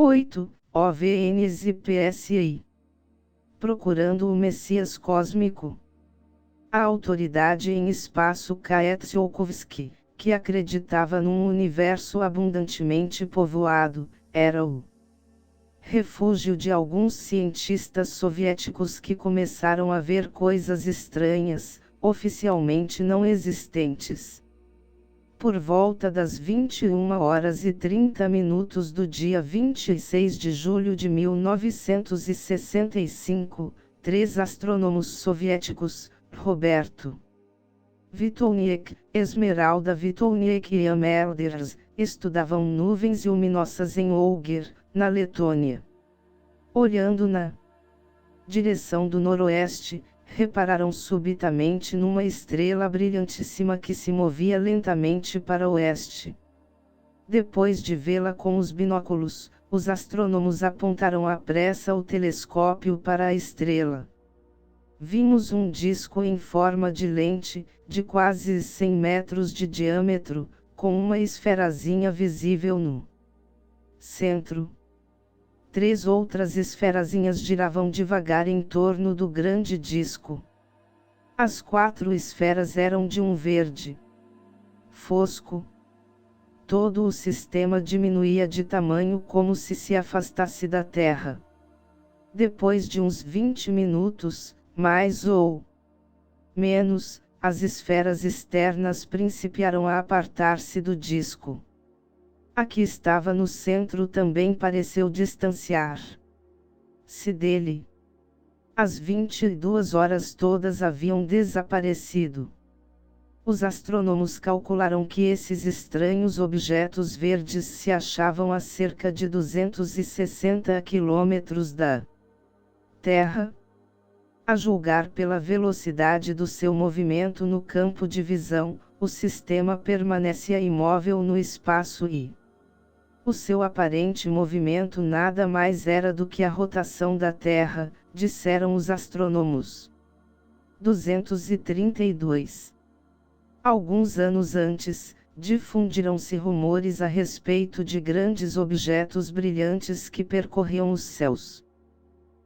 8. OVNs e PSI. Procurando o Messias Cósmico. A autoridade em espaço Kae Tsiolkovsky, que acreditava num universo abundantemente povoado, era o refúgio de alguns cientistas soviéticos que começaram a ver coisas estranhas, oficialmente não existentes. Por volta das 21h30 do dia 26 de julho de 1965, 3 astrônomos soviéticos, Roberto Vitolniak, Esmeralda Vitolniak e Ian Elders, estudavam nuvens luminosas em Olger, na Letônia. Olhando na direção do noroeste, repararam subitamente numa estrela brilhantíssima que se movia lentamente para o oeste. Depois de vê-la com os binóculos, os astrônomos apontaram à pressa o telescópio para a estrela. Vimos um disco em forma de lente, de quase 100 metros de diâmetro, com uma esferazinha visível no centro. 3 outras esferazinhas giravam devagar em torno do grande disco. As 4 esferas eram de um verde fosco. Todo o sistema diminuía de tamanho como se afastasse da Terra. Depois de uns 20 minutos, mais ou menos, as esferas externas principiaram a apartar-se do disco. A que estava no centro também pareceu distanciar-se dele. As 22 horas todas haviam desaparecido. Os astrônomos calcularam que esses estranhos objetos verdes se achavam a cerca de 260 quilômetros da Terra. A julgar pela velocidade do seu movimento no campo de visão, o sistema permanecia imóvel no espaço e o seu aparente movimento nada mais era do que a rotação da Terra, disseram os astrônomos. 232. Alguns anos antes, difundiram-se rumores a respeito de grandes objetos brilhantes que percorriam os céus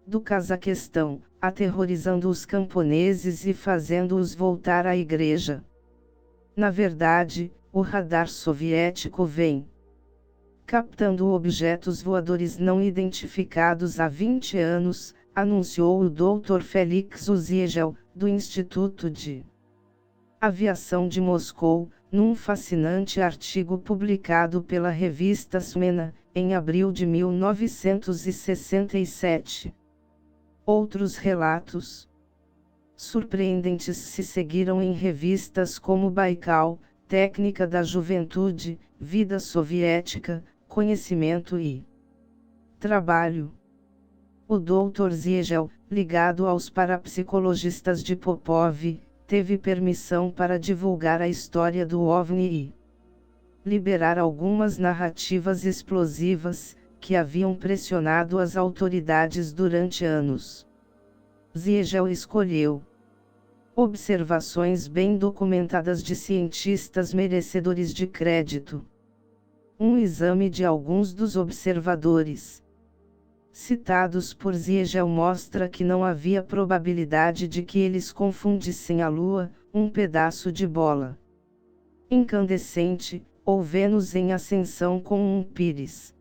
do Cazaquistão, aterrorizando os camponeses e fazendo-os voltar à igreja. Na verdade, o radar soviético vem captando objetos voadores não identificados há 20 anos, anunciou o Dr. Felix Uziegel, do Instituto de Aviação de Moscou, num fascinante artigo publicado pela revista Smena, em abril de 1967. Outros relatos surpreendentes se seguiram em revistas como Baikal, Técnica da Juventude, Vida Soviética, Conhecimento e Trabalho. O Dr. Ziegel, ligado aos parapsicologistas de Popov, teve permissão para divulgar a história do OVNI e liberar algumas narrativas explosivas, que haviam pressionado as autoridades durante anos. Ziegel escolheu observações bem documentadas de cientistas merecedores de crédito. Um exame de alguns dos observadores citados por Ziegel mostra que não havia probabilidade de que eles confundissem a Lua, um pedaço de bola incandescente, ou Vênus em ascensão com um píris.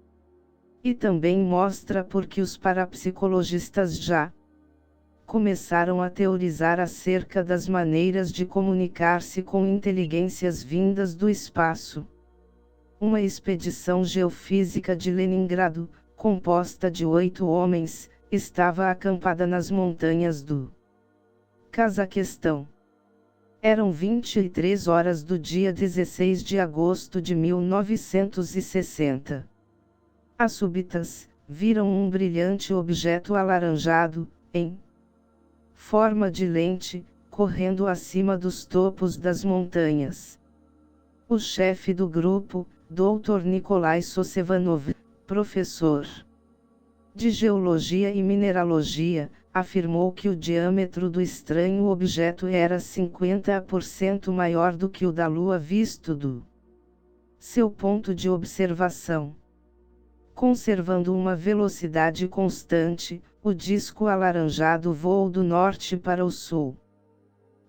E também mostra porque os parapsicologistas já começaram a teorizar acerca das maneiras de comunicar-se com inteligências vindas do espaço. Uma expedição geofísica de Leningrado, composta de 8 homens, estava acampada nas montanhas do Cazaquistão. Eram 23 horas do dia 16 de agosto de 1960. A súbitas, viram um brilhante objeto alaranjado, em forma de lente, correndo acima dos topos das montanhas. O chefe do grupo, Dr. Nikolai Sosevanov, professor de Geologia e Mineralogia, afirmou que o diâmetro do estranho objeto era 50% maior do que o da Lua visto do seu ponto de observação. Conservando uma velocidade constante, o disco alaranjado voou do norte para o sul.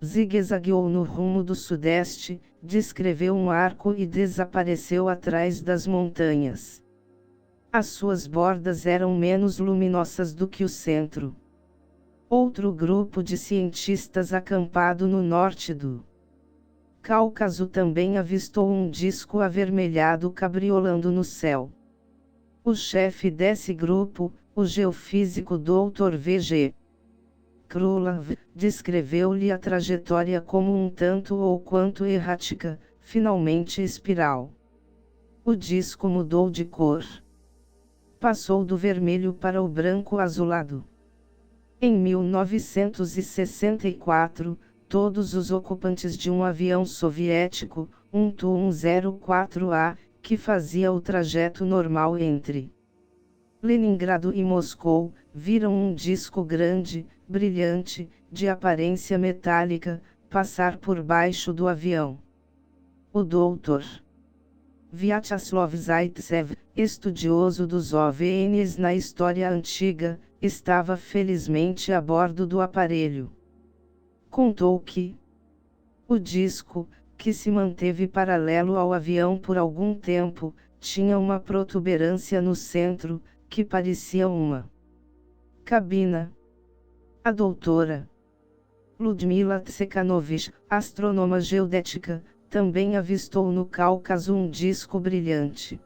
Zigue-zagueou no rumo do sudeste, descreveu um arco e desapareceu atrás das montanhas. As suas bordas eram menos luminosas do que o centro. Outro grupo de cientistas acampado no norte do Cáucaso também avistou um disco avermelhado cabriolando no céu. O chefe desse grupo, o geofísico Dr. V.G. Krulov, descreveu-lhe a trajetória como um tanto ou quanto errática, finalmente espiral. O disco mudou de cor. Passou do vermelho para o branco azulado. Em 1964, todos os ocupantes de um avião soviético, um Tu-104A, que fazia o trajeto normal entre Leningrado e Moscou, viram um disco grande, brilhante, de aparência metálica, passar por baixo do avião. O Dr. Vyacheslav Zaitsev, estudioso dos OVNIs na história antiga, estava felizmente a bordo do aparelho. Contou que o disco, que se manteve paralelo ao avião por algum tempo, tinha uma protuberância no centro, que parecia uma cabina. A doutora Ludmila Tsekhanovich, astrônoma geodética, também avistou no Cáucaso um disco brilhante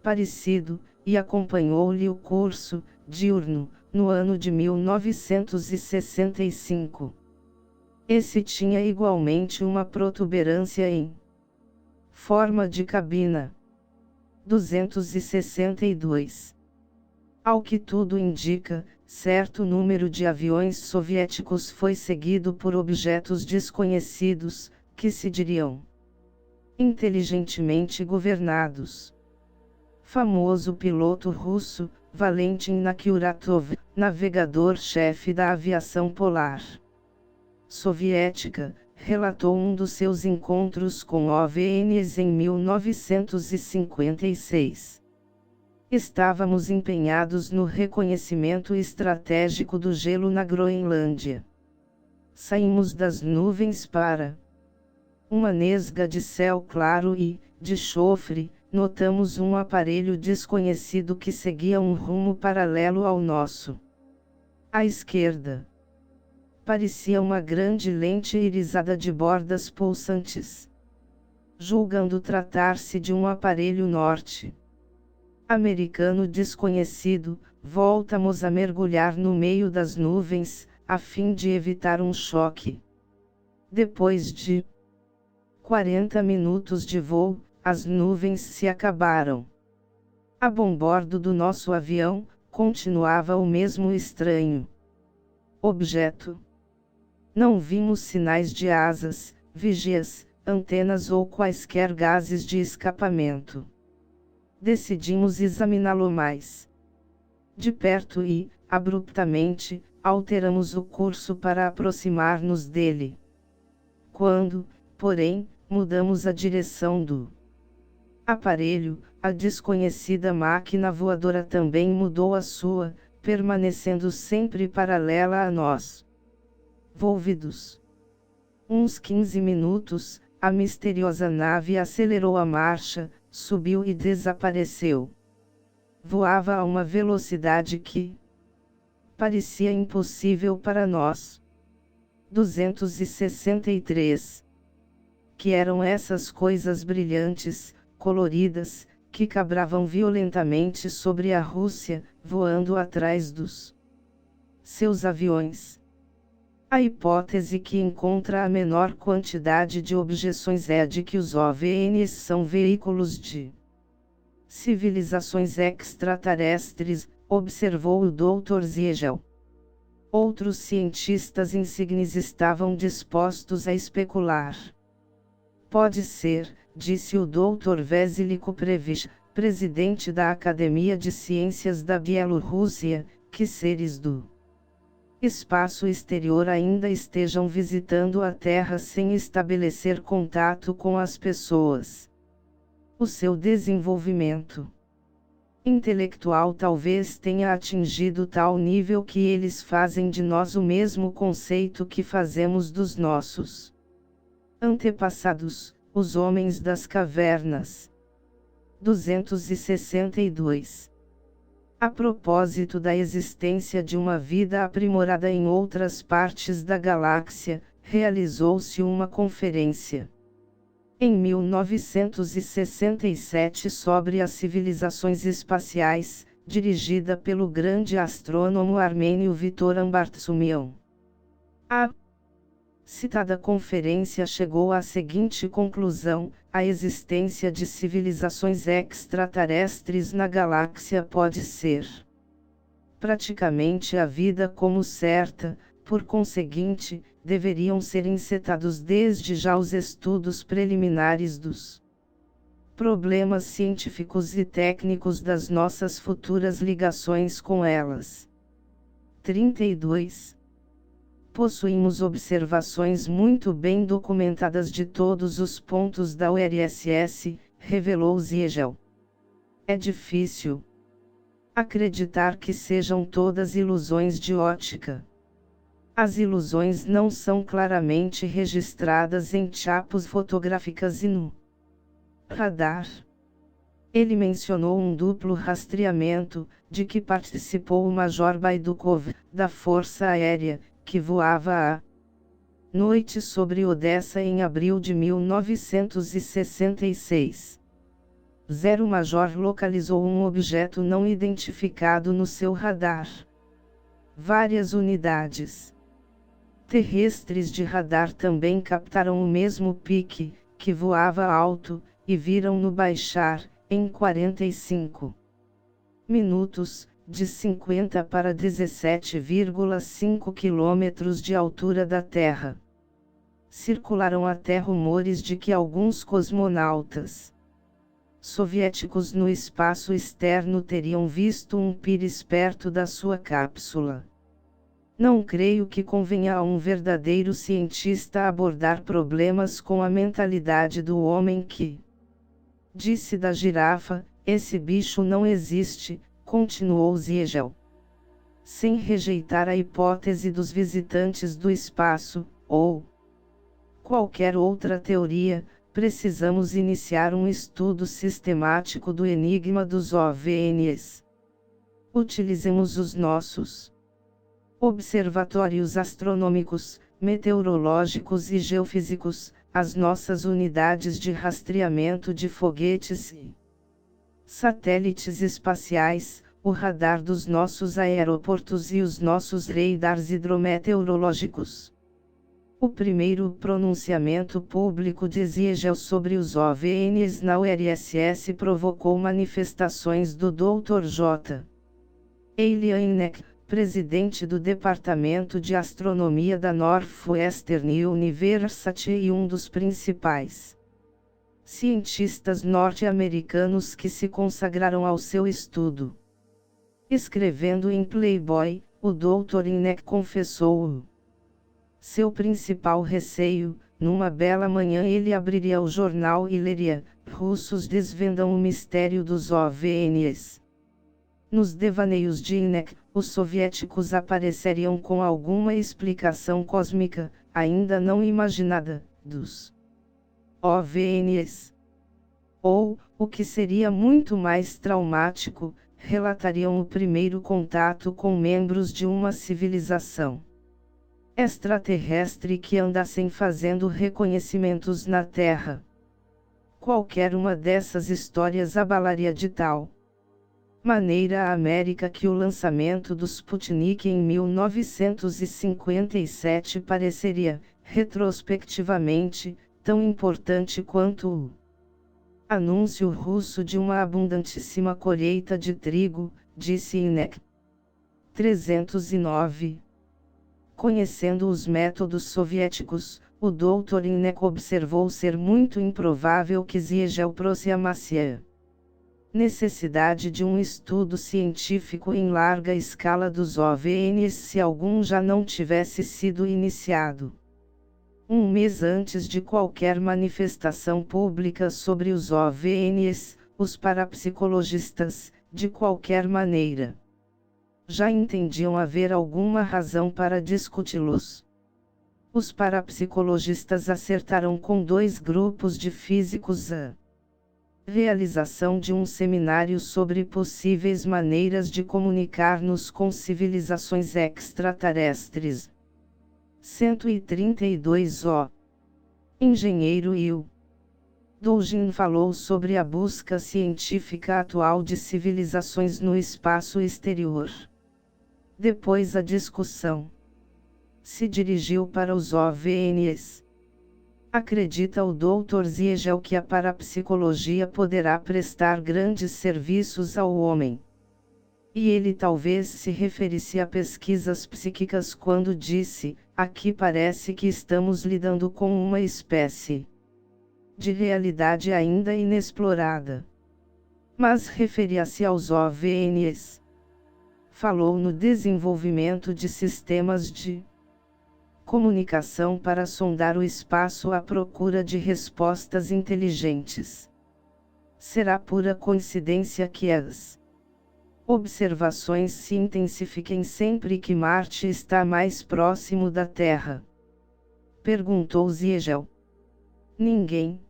parecido, e acompanhou-lhe o curso diurno, no ano de 1965. Esse tinha igualmente uma protuberância em forma de cabina. 262. Ao que tudo indica, certo número de aviões soviéticos foi seguido por objetos desconhecidos, que se diriam inteligentemente governados. Famoso piloto russo, Valentin Nakyuratov, navegador-chefe da aviação polar soviética, relatou um dos seus encontros com OVNIs em 1956. Estávamos empenhados no reconhecimento estratégico do gelo na Groenlândia. Saímos das nuvens para uma nesga de céu claro e, de chofre, notamos um aparelho desconhecido que seguia um rumo paralelo ao nosso. À esquerda. Parecia uma grande lente irisada de bordas pulsantes. Julgando tratar-se de um aparelho norte-americano desconhecido, voltamos a mergulhar no meio das nuvens, a fim de evitar um choque. Depois de 40 minutos de voo, as nuvens se acabaram. A bombordo do nosso avião, continuava o mesmo estranho objeto. Não vimos sinais de asas, vigias, antenas ou quaisquer gases de escapamento. Decidimos examiná-lo mais de perto e, abruptamente, alteramos o curso para aproximar-nos dele. Quando, porém, mudamos a direção do aparelho, a desconhecida máquina voadora também mudou a sua, permanecendo sempre paralela a nós. Volvidos uns 15 minutos, a misteriosa nave acelerou a marcha, subiu e desapareceu. Voava a uma velocidade que parecia impossível para nós. 263. Que eram essas coisas brilhantes, coloridas, que cabravam violentamente sobre a Rússia, voando atrás dos seus aviões? A hipótese que encontra a menor quantidade de objeções é de que os OVNIs são veículos de civilizações extraterrestres, observou o Dr. Ziegel. Outros cientistas insignes estavam dispostos a especular. Pode ser, disse o Dr. Vesely Kuprevich, presidente da Academia de Ciências da Bielorrússia, que seres do espaço exterior ainda estejam visitando a Terra sem estabelecer contato com as pessoas. O seu desenvolvimento intelectual talvez tenha atingido tal nível que eles fazem de nós o mesmo conceito que fazemos dos nossos antepassados, os homens das cavernas. 262. A propósito da existência de uma vida aprimorada em outras partes da galáxia, realizou-se uma conferência em 1967 sobre as civilizações espaciais, dirigida pelo grande astrônomo armênio Vitor Ambartsumian. A citada conferência chegou à seguinte conclusão: a existência de civilizações extraterrestres na galáxia pode ser praticamente a vida como certa. Por conseguinte, deveriam ser encetados desde já os estudos preliminares dos problemas científicos e técnicos das nossas futuras ligações com elas. 32. Possuímos observações muito bem documentadas de todos os pontos da URSS, revelou Ziegel. É difícil acreditar que sejam todas ilusões de ótica. As ilusões não são claramente registradas em chapas fotográficas e no radar. Ele mencionou um duplo rastreamento, de que participou o Major Baidukov, da Força Aérea, que voava à noite sobre Odessa em abril de 1966. O Major localizou um objeto não identificado no seu radar. Várias unidades terrestres de radar também captaram o mesmo pique, que voava alto, e viram-no baixar, em 45 minutos, de 50 para 17,5 quilômetros de altura da Terra. Circularam até rumores de que alguns cosmonautas soviéticos no espaço externo teriam visto um pires perto da sua cápsula. Não creio que convenha a um verdadeiro cientista abordar problemas com a mentalidade do homem que disse da girafa: esse bicho não existe, continuou Ziegel. Sem rejeitar a hipótese dos visitantes do espaço, ou qualquer outra teoria, precisamos iniciar um estudo sistemático do enigma dos OVNIs. Utilizemos os nossos observatórios astronômicos, meteorológicos e geofísicos, as nossas unidades de rastreamento de foguetes e satélites espaciais, o radar dos nossos aeroportos e os nossos radars hidrometeorológicos. O primeiro pronunciamento público de Ziegel sobre os OVNIs na URSS provocou manifestações do Dr. J. Elianek, presidente do Departamento de Astronomia da Northwestern University e um dos principais cientistas norte-americanos que se consagraram ao seu estudo. Escrevendo em Playboy, o Dr. Inek confessou seu principal receio: numa bela manhã ele abriria o jornal e leria: russos desvendam o mistério dos OVNIs. Nos devaneios de Inek, os soviéticos apareceriam com alguma explicação cósmica, ainda não imaginada, dos OVNIs. Ou, o que seria muito mais traumático, relatariam o primeiro contato com membros de uma civilização extraterrestre que andassem fazendo reconhecimentos na Terra. Qualquer uma dessas histórias abalaria de tal maneira a América que o lançamento do Sputnik em 1957 pareceria, retrospectivamente, tão importante quanto o anúncio russo de uma abundantíssima colheita de trigo, disse Inek. 309. Conhecendo os métodos soviéticos, o Dr. Inek observou ser muito improvável que Ziegel proclamasse a necessidade de um estudo científico em larga escala dos OVNIs se algum já não tivesse sido iniciado. Um mês antes de qualquer manifestação pública sobre os OVNIs, os parapsicologistas, de qualquer maneira, já entendiam haver alguma razão para discuti-los. Os parapsicologistas acertaram com 2 grupos de físicos a realização de um seminário sobre possíveis maneiras de comunicar-nos com civilizações extraterrestres. 132 O. Engenheiro Will Dolgin falou sobre a busca científica atual de civilizações no espaço exterior. Depois a discussão se dirigiu para os OVNIs. Acredita o Dr. Ziegel que a parapsicologia poderá prestar grandes serviços ao homem. E ele talvez se referisse a pesquisas psíquicas quando disse: aqui parece que estamos lidando com uma espécie de realidade ainda inexplorada. Mas referia-se aos OVNIs. Falou no desenvolvimento de sistemas de comunicação para sondar o espaço à procura de respostas inteligentes. Será pura coincidência que as observações se intensifiquem sempre que Marte está mais próximo da Terra? Perguntou Ziegel. Ninguém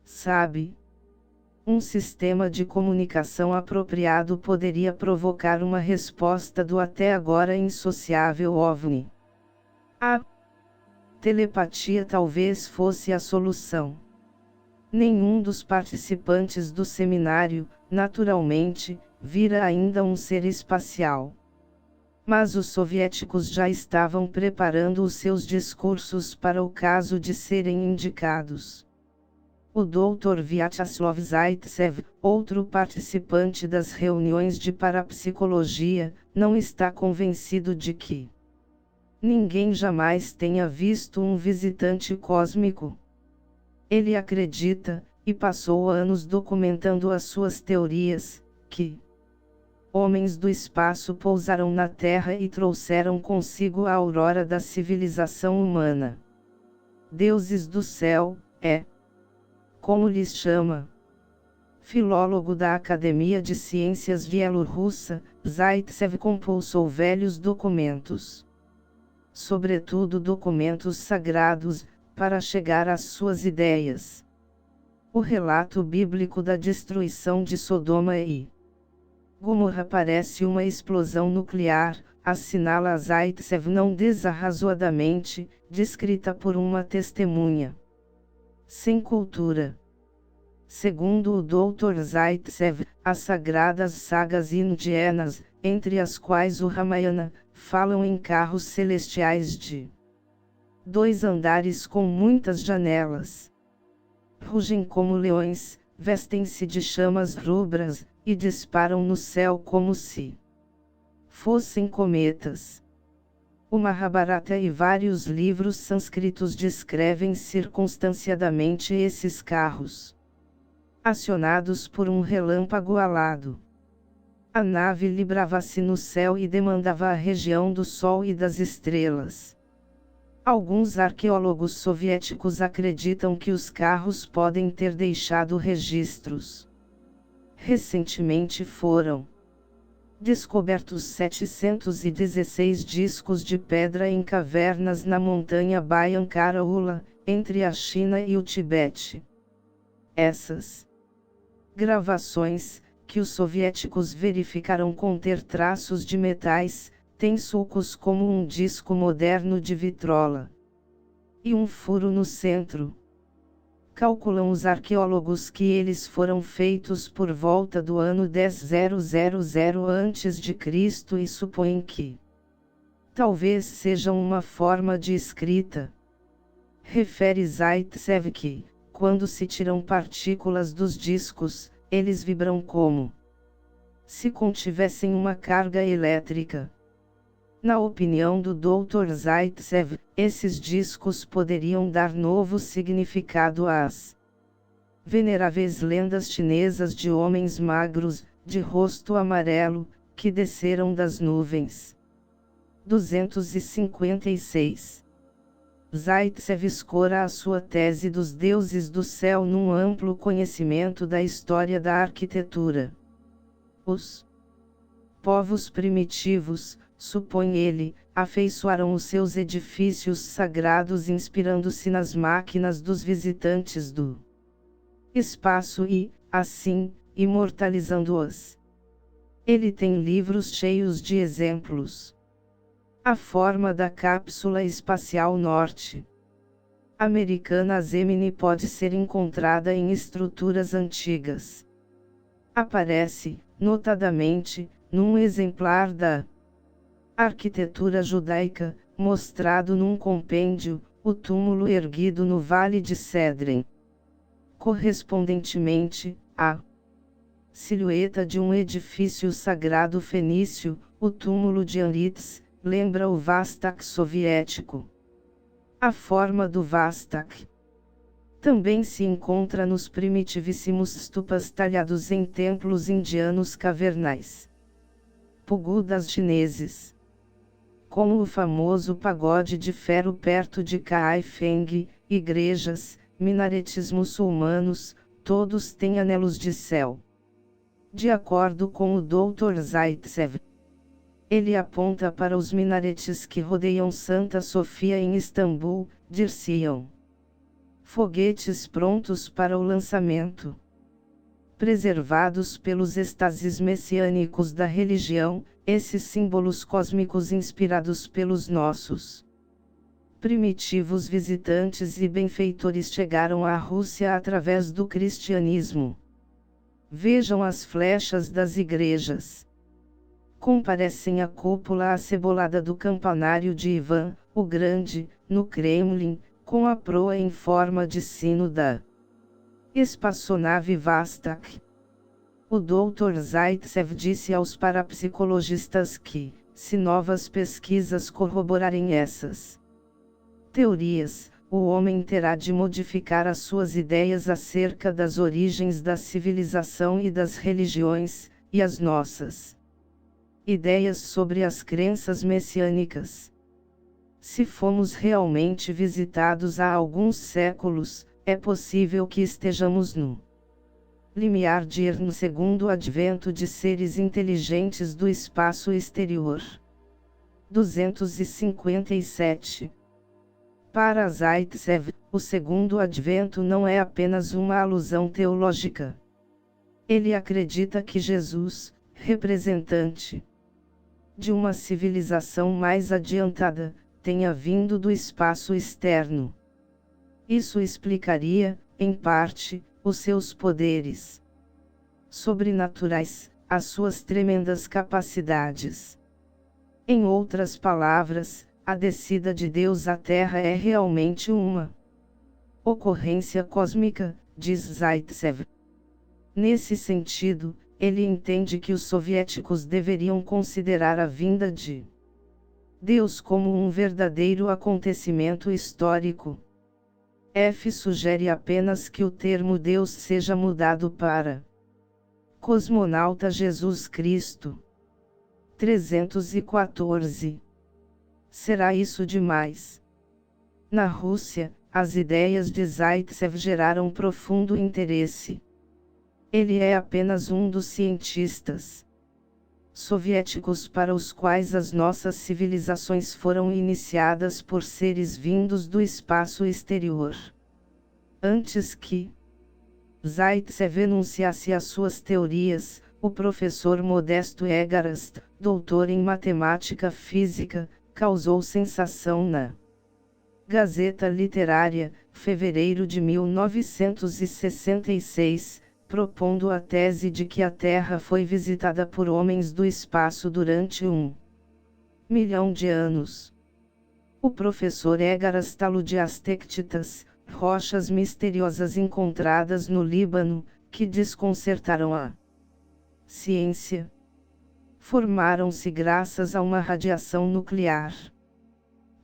sabe. Um sistema de comunicação apropriado poderia provocar uma resposta do até agora insociável OVNI. A telepatia talvez fosse a solução. Nenhum dos participantes do seminário, naturalmente, vira ainda um ser espacial. Mas os soviéticos já estavam preparando os seus discursos para o caso de serem indicados. O Dr. Vyacheslav Zaitsev, outro participante das reuniões de parapsicologia, não está convencido de que ninguém jamais tenha visto um visitante cósmico. Ele acredita, e passou anos documentando as suas teorias, que homens do espaço pousaram na Terra e trouxeram consigo a aurora da civilização humana. Deuses do céu, como lhes chama. Filólogo da Academia de Ciências Bielorrussa, Zaitsev compulsou velhos documentos, sobretudo documentos sagrados, para chegar às suas ideias. O relato bíblico da destruição de Sodoma e Gomorra parece uma explosão nuclear, assinala Zaitsev não desarrazoadamente, descrita por uma testemunha sem cultura. Segundo o Dr. Zaitsev, as sagradas sagas indianas, entre as quais o Ramayana, falam em carros celestiais de 2 andares com muitas janelas. Rugem como leões, vestem-se de chamas rubras, e disparam no céu como se fossem cometas. O Mahabharata e vários livros sânscritos descrevem circunstanciadamente esses carros, acionados por um relâmpago alado. A nave librava-se no céu e demandava a região do Sol e das estrelas. Alguns arqueólogos soviéticos acreditam que os carros podem ter deixado registros. Recentemente foram descobertos 716 discos de pedra em cavernas na montanha Bayankara Ula, entre a China e o Tibete. Essas gravações, que os soviéticos verificaram conter traços de metais, têm sulcos como um disco moderno de vitrola e um furo no centro. Calculam os arqueólogos que eles foram feitos por volta do ano 10.000 a.C. e supõem que talvez sejam uma forma de escrita. Refere Zaitsev que, quando se tiram partículas dos discos, eles vibram como se contivessem uma carga elétrica. Na opinião do Dr. Zaitsev, esses discos poderiam dar novo significado às veneráveis lendas chinesas de homens magros, de rosto amarelo, que desceram das nuvens. 256. Zaitsev escora a sua tese dos deuses do céu num amplo conhecimento da história da arquitetura. Os povos primitivos, supõe ele, afeiçoaram os seus edifícios sagrados inspirando-se nas máquinas dos visitantes do espaço e, assim, imortalizando-os. Ele tem livros cheios de exemplos. A forma da cápsula espacial norte-americana Gemini pode ser encontrada em estruturas antigas. Aparece, notadamente, num exemplar da arquitetura judaica, mostrado num compêndio, o túmulo erguido no Vale de Cedrem. Correspondentemente, a silhueta de um edifício sagrado fenício, o túmulo de Anritz, lembra o Vastak soviético. A forma do Vastak também se encontra nos primitivíssimos stupas talhados em templos indianos cavernais. Pagodas chineses. Como o famoso pagode de ferro perto de Kaifeng, igrejas, minaretes muçulmanos, todos têm anelos de céu. De acordo com o Dr. Zaitsev, ele aponta para os minaretes que rodeiam Santa Sofia em Istambul, dir-se-ão foguetes prontos para o lançamento. Preservados pelos êxtases messiânicos da religião, esses símbolos cósmicos inspirados pelos nossos primitivos visitantes e benfeitores chegaram à Rússia através do cristianismo. Vejam as flechas das igrejas. Comparecem à cúpula acebolada do campanário de Ivan, o Grande, no Kremlin, com a proa em forma de sino da espaçonave Vastak. O Dr. Zaitsev disse aos parapsicologistas que, se novas pesquisas corroborarem essas teorias, o homem terá de modificar as suas ideias acerca das origens da civilização e das religiões, e as nossas ideias sobre as crenças messiânicas. Se fomos realmente visitados há alguns séculos, é possível que estejamos no limiar de ir no segundo advento de seres inteligentes do espaço exterior. 257. Para Zaitsev, o segundo advento não é apenas uma alusão teológica. Ele acredita que Jesus, representante de uma civilização mais adiantada, tenha vindo do espaço externo. Isso explicaria, em parte, os seus poderes sobrenaturais, as suas tremendas capacidades. Em outras palavras, a descida de Deus à Terra é realmente uma ocorrência cósmica, diz Zaitsev. Nesse sentido, ele entende que os soviéticos deveriam considerar a vinda de Deus como um verdadeiro acontecimento histórico. F sugere apenas que o termo Deus seja mudado para Cosmonauta Jesus Cristo. 314. Será isso demais? Na Rússia, as ideias de Zaitsev geraram profundo interesse. Ele é apenas um dos cientistas soviéticos para os quais as nossas civilizações foram iniciadas por seres vindos do espaço exterior. Antes que Zaitsev enunciasse as suas teorias, o professor Modesto Egarast, doutor em matemática física, causou sensação na Gazeta Literária, fevereiro de 1966, propondo a tese de que a Terra foi visitada por homens do espaço durante 1.000.000 de anos. O professor Egarast alude às tectitas, rochas misteriosas encontradas no Líbano, que desconcertaram a ciência. Formaram-se graças a uma radiação nuclear.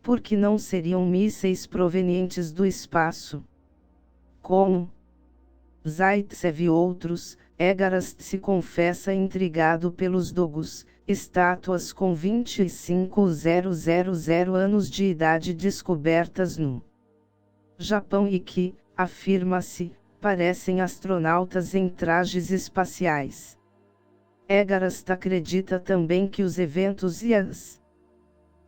Por que não seriam mísseis provenientes do espaço? Como Zaitsev e outros, Egarast se confessa intrigado pelos dogos, estátuas com 25.000 anos de idade descobertas no Japão e que, afirma-se, parecem astronautas em trajes espaciais. Egarast acredita também que os eventos e as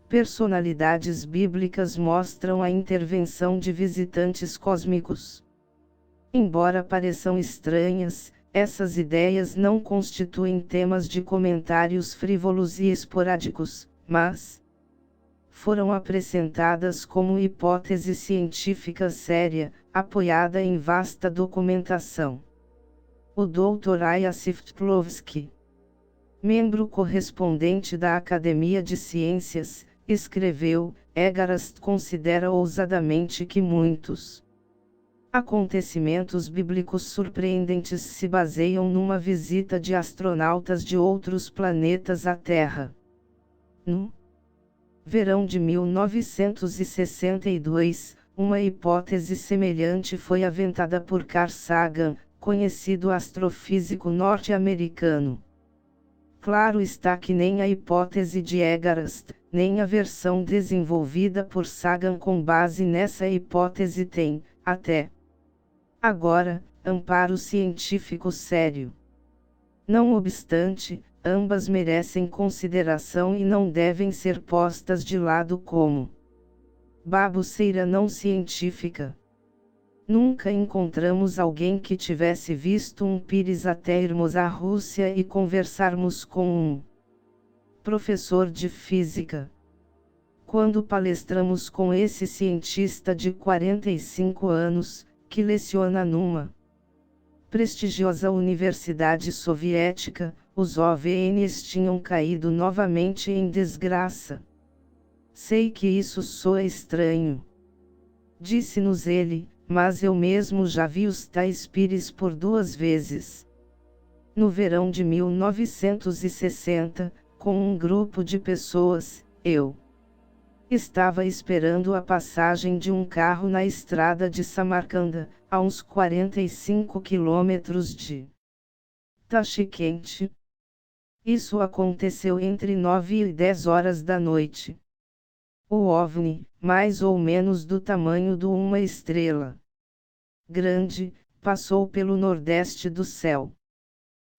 personalidades bíblicas mostram a intervenção de visitantes cósmicos. Embora pareçam estranhas, essas ideias não constituem temas de comentários frívolos e esporádicos, mas foram apresentadas como hipótese científica séria, apoiada em vasta documentação. O Dr. Iosif Plovsky, membro correspondente da Academia de Ciências, escreveu: Egarast considera ousadamente que muitos acontecimentos bíblicos surpreendentes se baseiam numa visita de astronautas de outros planetas à Terra. No verão de 1962, uma hipótese semelhante foi aventada por Carl Sagan, conhecido astrofísico norte-americano. Claro está que nem a hipótese de Egarast, nem a versão desenvolvida por Sagan com base nessa hipótese tem, até agora, amparo científico sério. Não obstante, ambas merecem consideração e não devem ser postas de lado como baboseira não científica. Nunca encontramos alguém que tivesse visto um pires até irmos à Rússia e conversarmos com um professor de física. Quando palestramos com esse cientista de 45 anos, que leciona numa prestigiosa universidade soviética, os OVNs tinham caído novamente em desgraça. Sei que isso soa estranho, disse-nos ele, mas eu mesmo já vi os tais pires por 2 vezes. No verão de 1960, com um grupo de pessoas, eu estava esperando a passagem de um carro na estrada de Samarcanda, a uns 45 quilômetros de Tashkent. Isso aconteceu entre 9 e 10 horas da noite. O OVNI, mais ou menos do tamanho de uma estrela grande, passou pelo nordeste do céu.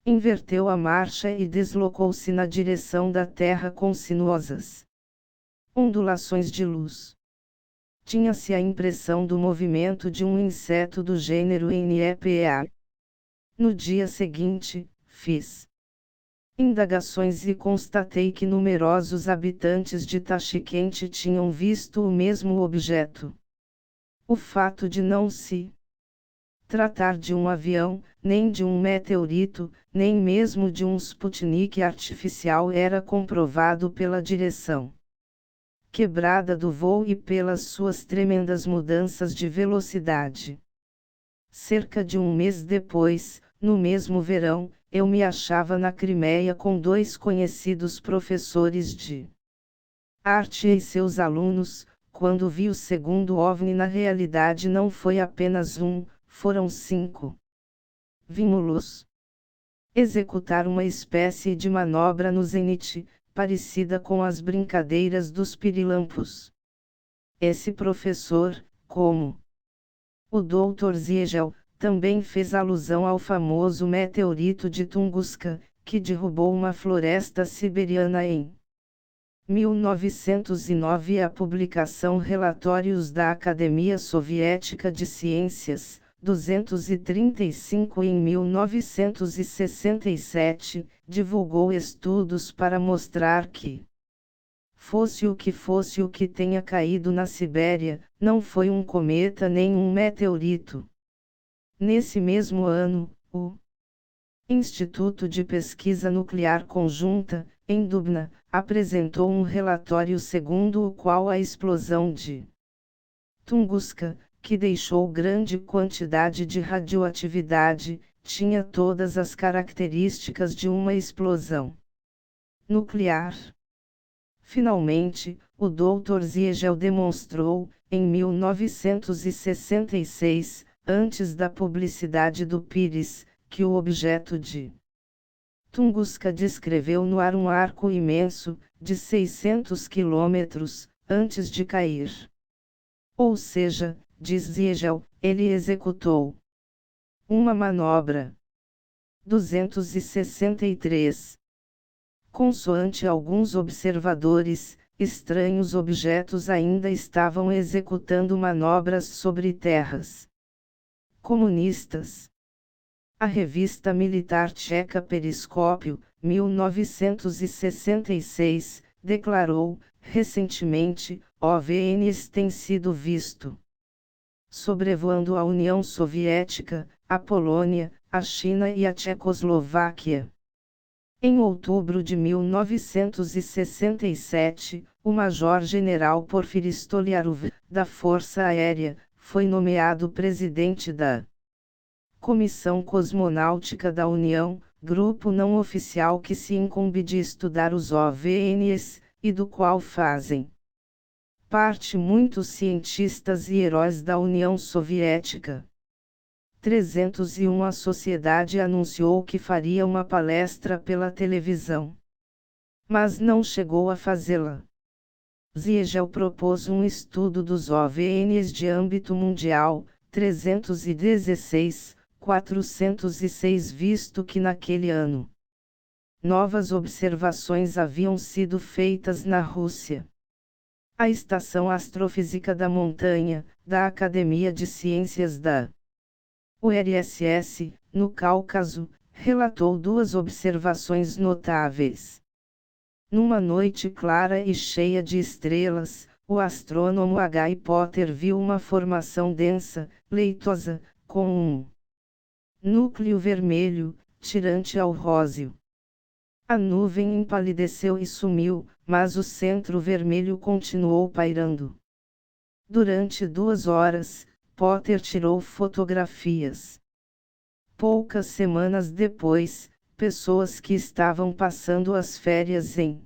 Inverteu a marcha e deslocou-se na direção da Terra com sinuosas ondulações de luz. Tinha-se a impressão do movimento de um inseto do gênero NEPA. No dia seguinte, fiz indagações e constatei que numerosos habitantes de Tashkent tinham visto o mesmo objeto. O fato de não se tratar de um avião, nem de um meteorito, nem mesmo de um Sputnik artificial era comprovado pela direção quebrada do voo e pelas suas tremendas mudanças de velocidade. Cerca de um mês depois, no mesmo verão, eu me achava na Crimeia com 2 conhecidos professores de arte e seus alunos, quando vi o segundo OVNI. Na realidade não foi apenas um, foram 5. Vimos-los executar uma espécie de manobra no zénite, parecida com as brincadeiras dos pirilampos. Esse professor, como o Dr. Ziegel, também fez alusão ao famoso meteorito de Tunguska, que derrubou uma floresta siberiana em 1909. A publicação Relatórios da Academia Soviética de Ciências, 235 em 1967, divulgou estudos para mostrar que, fosse o que tenha caído na Sibéria, não foi um cometa nem um meteorito. Nesse mesmo ano, o Instituto de Pesquisa Nuclear Conjunta, em Dubna, apresentou um relatório segundo o qual a explosão de Tunguska, que deixou grande quantidade de radioatividade, tinha todas as características de uma explosão nuclear. Finalmente, o Dr. Ziegel demonstrou, em 1966, antes da publicidade do Pires, que o objeto de Tunguska descreveu no ar um arco imenso, de 600 quilômetros, antes de cair. Ou seja, diz Ziegel, ele executou uma manobra 263. Consoante alguns observadores, estranhos objetos ainda estavam executando manobras sobre terras comunistas. A revista militar tcheca Periscópio, 1966, declarou, recentemente, OVNs têm sido visto sobrevoando a União Soviética, a Polônia, a China e a Tchecoslováquia. Em outubro de 1967, o Major-General Porfiri Stolyarov, da Força Aérea, foi nomeado presidente da Comissão Cosmonáutica da União, grupo não oficial que se incumbe de estudar os OVNs, e do qual fazem parte muitos cientistas e heróis da União Soviética. 301 A sociedade anunciou que faria uma palestra pela televisão, mas não chegou a fazê-la. Ziegel propôs um estudo dos OVNs de âmbito mundial, 316, 406 visto que naquele ano novas observações haviam sido feitas na Rússia. A Estação Astrofísica da Montanha, da Academia de Ciências da URSS, no Cáucaso, relatou duas observações notáveis. Numa noite clara e cheia de estrelas, o astrônomo H. Potter viu uma formação densa, leitosa, com um núcleo vermelho, tirante ao róseo. A nuvem empalideceu e sumiu, mas o centro vermelho continuou pairando. Durante 2 horas, Potter tirou fotografias. Poucas semanas depois, pessoas que estavam passando as férias em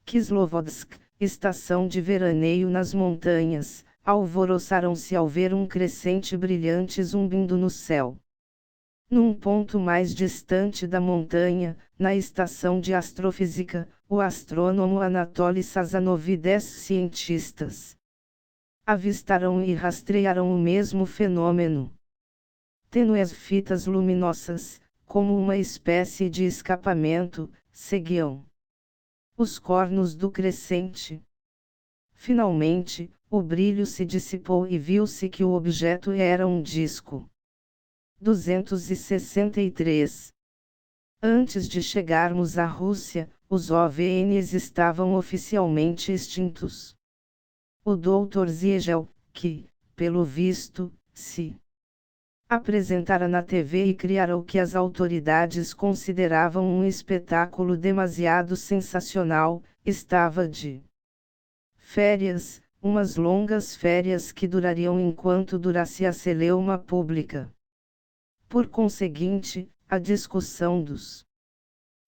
Kislovodsk, estação de veraneio nas montanhas, alvoroçaram-se ao ver um crescente brilhante zumbindo no céu. Num ponto mais distante da montanha, na estação de astrofísica, o astrônomo Anatoly Sazanov e 10 cientistas avistaram e rastrearam o mesmo fenômeno. Tênues fitas luminosas, como uma espécie de escapamento, seguiam os cornos do crescente. Finalmente, o brilho se dissipou e viu-se que o objeto era um disco. 263. Antes de chegarmos à Rússia, os OVNs estavam oficialmente extintos. O Dr. Ziegel, que, pelo visto, se apresentara na TV e criara o que as autoridades consideravam um espetáculo demasiado sensacional, estava de férias, umas longas férias que durariam enquanto durasse a celeuma pública. Por conseguinte, a discussão dos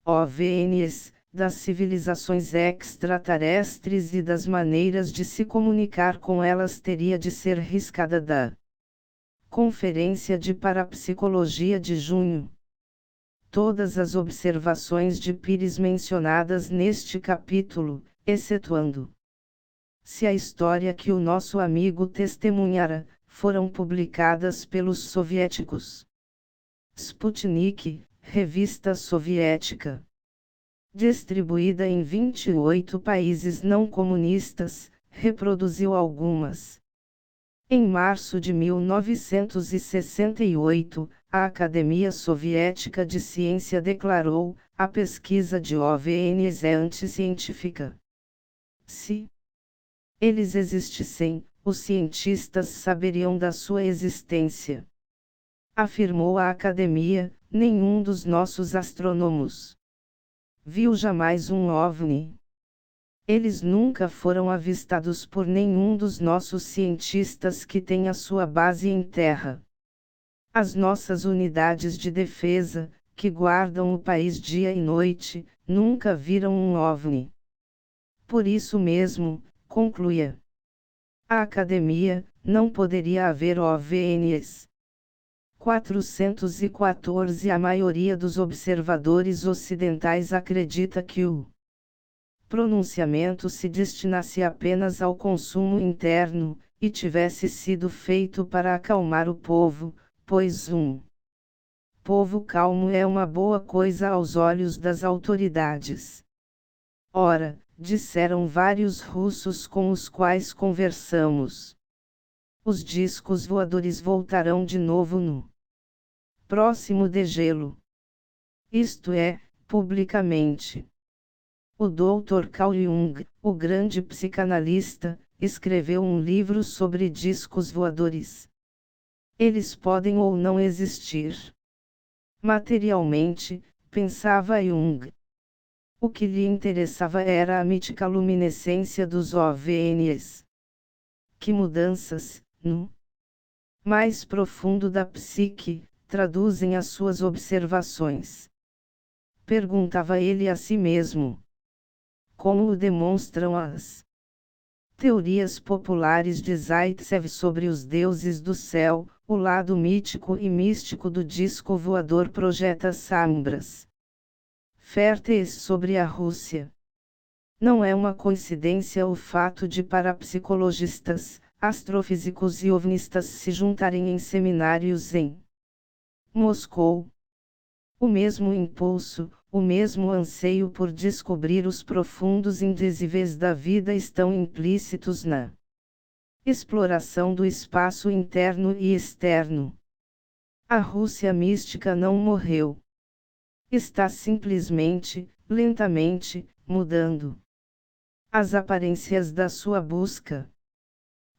OVNs, das civilizações extraterrestres e das maneiras de se comunicar com elas teria de ser riscada da Conferência de Parapsicologia de junho. Todas as observações de Pires mencionadas neste capítulo, excetuando se a história que o nosso amigo testemunhara, foram publicadas pelos soviéticos. Sputnik, revista soviética. Distribuída em 28 países não comunistas, reproduziu algumas. Em março de 1968, a Academia Soviética de Ciência declarou: a pesquisa de OVNs é anticientífica. Se eles existissem, os cientistas saberiam da sua existência. Afirmou a Academia: nenhum dos nossos astrônomos viu jamais um OVNI. Eles nunca foram avistados por nenhum dos nossos cientistas que tem a sua base em terra. As nossas unidades de defesa, que guardam o país dia e noite, nunca viram um OVNI. Por isso mesmo, concluía a Academia, não poderia haver OVNs. 414 A maioria dos observadores ocidentais acredita que o pronunciamento se destinasse apenas ao consumo interno, e tivesse sido feito para acalmar o povo, pois povo calmo é uma boa coisa aos olhos das autoridades. Ora, disseram vários russos com os quais conversamos. Os discos voadores voltarão de novo no próximo degelo. Isto é, publicamente. O Dr. Carl Jung, o grande psicanalista, escreveu um livro sobre discos voadores. Eles podem ou não existir. Materialmente, pensava Jung. O que lhe interessava era a mítica luminescência dos OVNIs. Que mudanças, no mais profundo da psique, traduzem as suas observações? Perguntava ele a si mesmo. Como o demonstram as teorias populares de Zaitsev sobre os deuses do céu, o lado mítico e místico do disco voador projeta sombras férteis sobre a Rússia. Não é uma coincidência o fato de parapsicologistas, astrofísicos e ovnistas se juntarem em seminários em Moscou. O mesmo impulso, o mesmo anseio por descobrir os profundos indizíveis da vida estão implícitos na exploração do espaço interno e externo. A Rússia mística não morreu. Está simplesmente, lentamente, mudando as aparências da sua busca.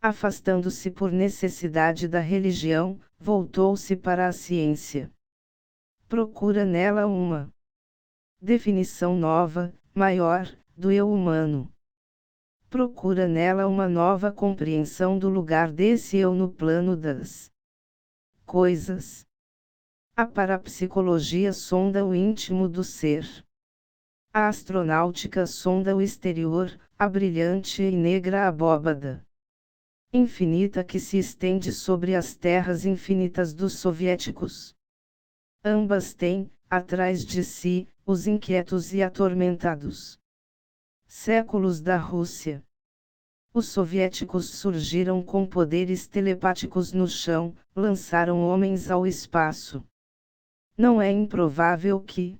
Afastando-se por necessidade da religião, voltou-se para a ciência. Procura nela uma definição nova, maior, do eu humano. Procura nela uma nova compreensão do lugar desse eu no plano das coisas. A parapsicologia sonda o íntimo do ser. A astronáutica sonda o exterior, a brilhante e negra abóbada infinita que se estende sobre as terras infinitas dos soviéticos. Ambas têm, atrás de si, os inquietos e atormentados séculos da Rússia. Os soviéticos surgiram com poderes telepáticos no chão, lançaram homens ao espaço. Não é improvável que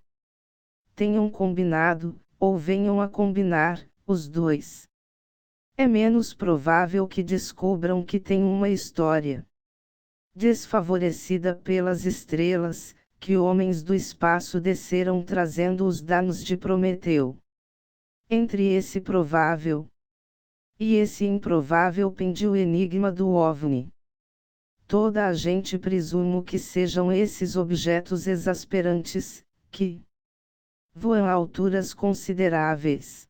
tenham combinado, ou venham a combinar, os dois. É menos provável que descubram que tem uma história desfavorecida pelas estrelas, que homens do espaço desceram trazendo os danos de Prometeu. Entre esse provável e esse improvável pende o enigma do OVNI. Toda a gente presumo que sejam esses objetos exasperantes, que voam a alturas consideráveis.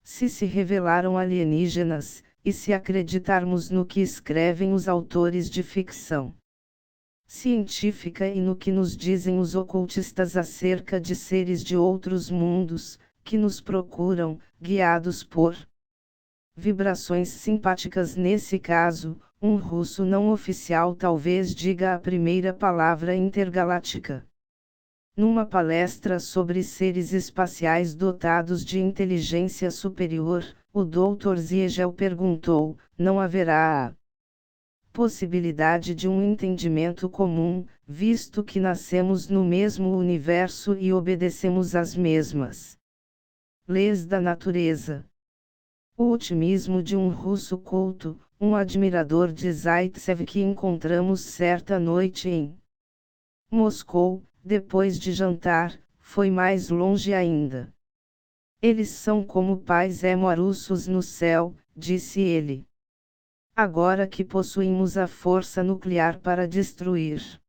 Se revelaram alienígenas, e se acreditarmos no que escrevem os autores de ficção científica e no que nos dizem os ocultistas acerca de seres de outros mundos, que nos procuram, guiados por vibrações simpáticas nesse caso, um russo não oficial talvez diga a primeira palavra intergaláctica. Numa palestra sobre seres espaciais dotados de inteligência superior, o Dr. Ziegel perguntou: não haverá a possibilidade de um entendimento comum, visto que nascemos no mesmo universo e obedecemos às mesmas leis da natureza? O otimismo de um russo culto, um admirador de Zaitsev que encontramos certa noite em Moscou, depois de jantar, foi mais longe ainda. Eles são como pais russos no céu, disse ele. Agora que possuímos a força nuclear para destruir-nos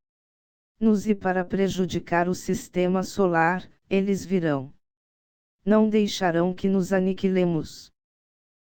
e para prejudicar o sistema solar, eles virão. Não deixarão que nos aniquilemos.